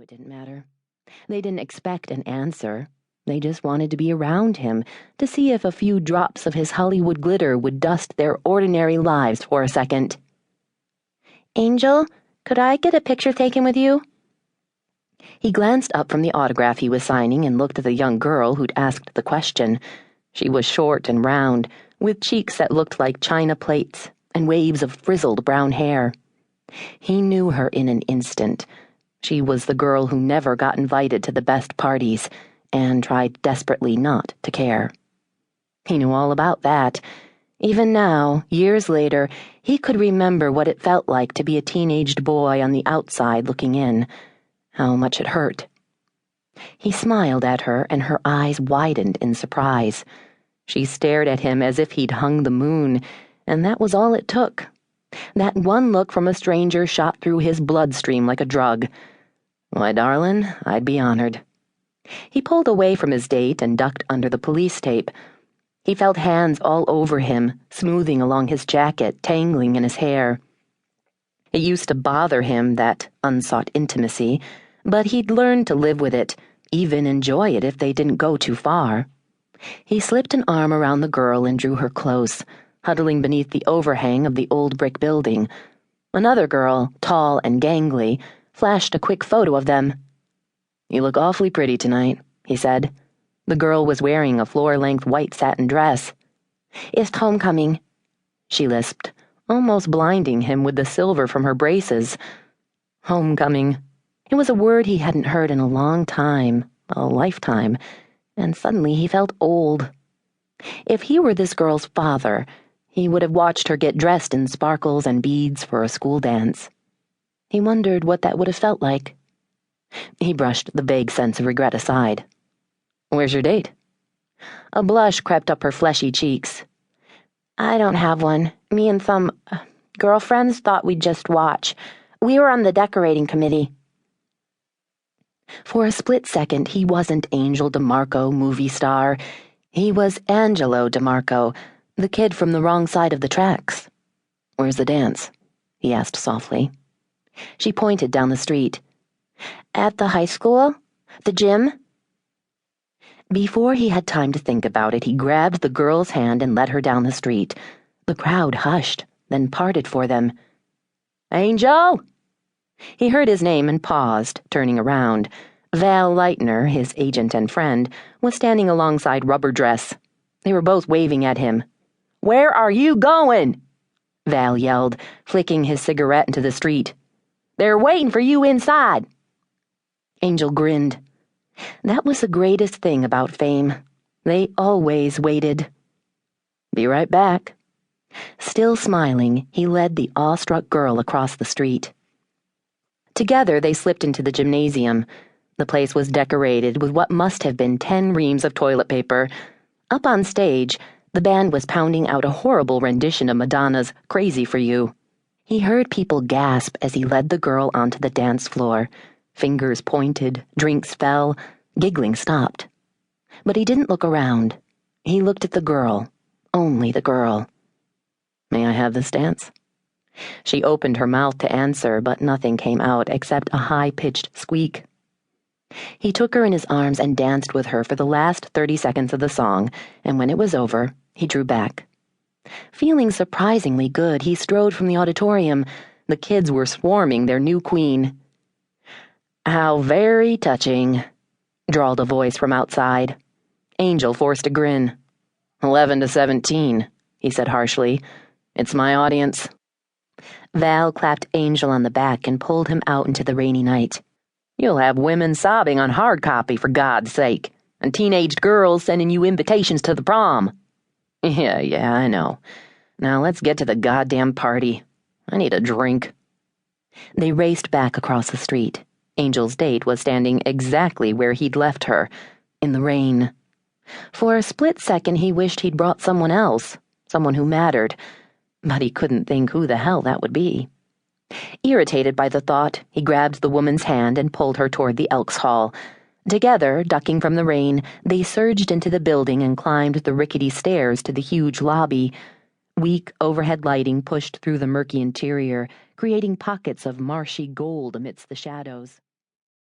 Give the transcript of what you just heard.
it didn't matter. They didn't expect an answer. They just wanted to be around him, to see if a few drops of his Hollywood glitter would dust their ordinary lives for a second. "Angel, could I get a picture taken with you?" He glanced up from the autograph he was signing and looked at the young girl who'd asked the question. She was short and round, with cheeks that looked like china plates and waves of frizzled brown hair. He knew her in an instant. She was the girl who never got invited to the best parties and tried desperately not to care. He knew all about that. Even now, years later, he could remember what it felt like to be a teenaged boy on the outside looking in, how much it hurt. He smiled at her, and her eyes widened in surprise. She stared at him as if he'd hung the moon, and that was all it took. That one look from a stranger shot through his bloodstream like a drug. Why, darling, I'd be honored. He pulled away from his date and ducked under the police tape. He felt hands all over him, smoothing along his jacket, tangling in his hair. It used to bother him, that unsought intimacy, but he'd learned to live with it, even enjoy it if they didn't go too far. He slipped an arm around the girl and drew her close, huddling beneath the overhang of the old brick building. Another girl, tall and gangly, flashed a quick photo of them. "You look awfully pretty tonight," he said. The girl was wearing a floor-length white satin dress. "It's homecoming," she lisped, almost blinding him with the silver from her braces. Homecoming. It was a word he hadn't heard in a long time, a lifetime, and suddenly he felt old. If he were this girl's father, he would have watched her get dressed in sparkles and beads for a school dance. He wondered what that would have felt like. He brushed the vague sense of regret aside. "Where's your date?" A blush crept up her fleshy cheeks. "I don't have one. Me and some girlfriends thought we'd just watch. We were on the decorating committee." For a split second, he wasn't Angel DeMarco, movie star. He was Angelo DeMarco, the kid from the wrong side of the tracks. "Where's the dance?" he asked softly. She pointed down the street. "At the high school? The gym?" Before he had time to think about it, he grabbed the girl's hand and led her down the street. The crowd hushed, then parted for them. "Angel!" He heard his name and paused, turning around. Val Leitner, his agent and friend, was standing alongside Rubber Dress. They were both waving at him. "Where are you going?" Val yelled, flicking his cigarette into the street. "They're waiting for you inside." Angel grinned. That was the greatest thing about fame. They always waited. "Be right back." Still smiling, he led the awestruck girl across the street. Together, they slipped into the gymnasium. The place was decorated with what must have been 10 reams of toilet paper. Up on stage, the band was pounding out a horrible rendition of Madonna's "Crazy for You." He heard people gasp as he led the girl onto the dance floor. Fingers pointed, drinks fell, giggling stopped. But he didn't look around. He looked at the girl, only the girl. "May I have this dance?" She opened her mouth to answer, but nothing came out except a high-pitched squeak. He took her in his arms and danced with her for the last 30 seconds of the song, and when it was over, he drew back. Feeling surprisingly good, he strode from the auditorium. The kids were swarming their new queen. "How very touching," drawled a voice from outside. Angel forced a grin. 11 to 17, he said harshly. "It's my audience." Val clapped Angel on the back and pulled him out into the rainy night. "You'll have women sobbing on hard copy, for God's sake, and teenaged girls sending you invitations to the prom." Yeah, I know. Now let's get to the goddamn party. I need a drink." They raced back across the street. Angel's date was standing exactly where he'd left her, in the rain. For a split second, he wished he'd brought someone else, someone who mattered, but he couldn't think who the hell that would be. Irritated by the thought, he grabbed the woman's hand and pulled her toward the Elks Hall. Together, ducking from the rain, they surged into the building and climbed the rickety stairs to the huge lobby. Weak overhead lighting pushed through the murky interior, creating pockets of marshy gold amidst the shadows.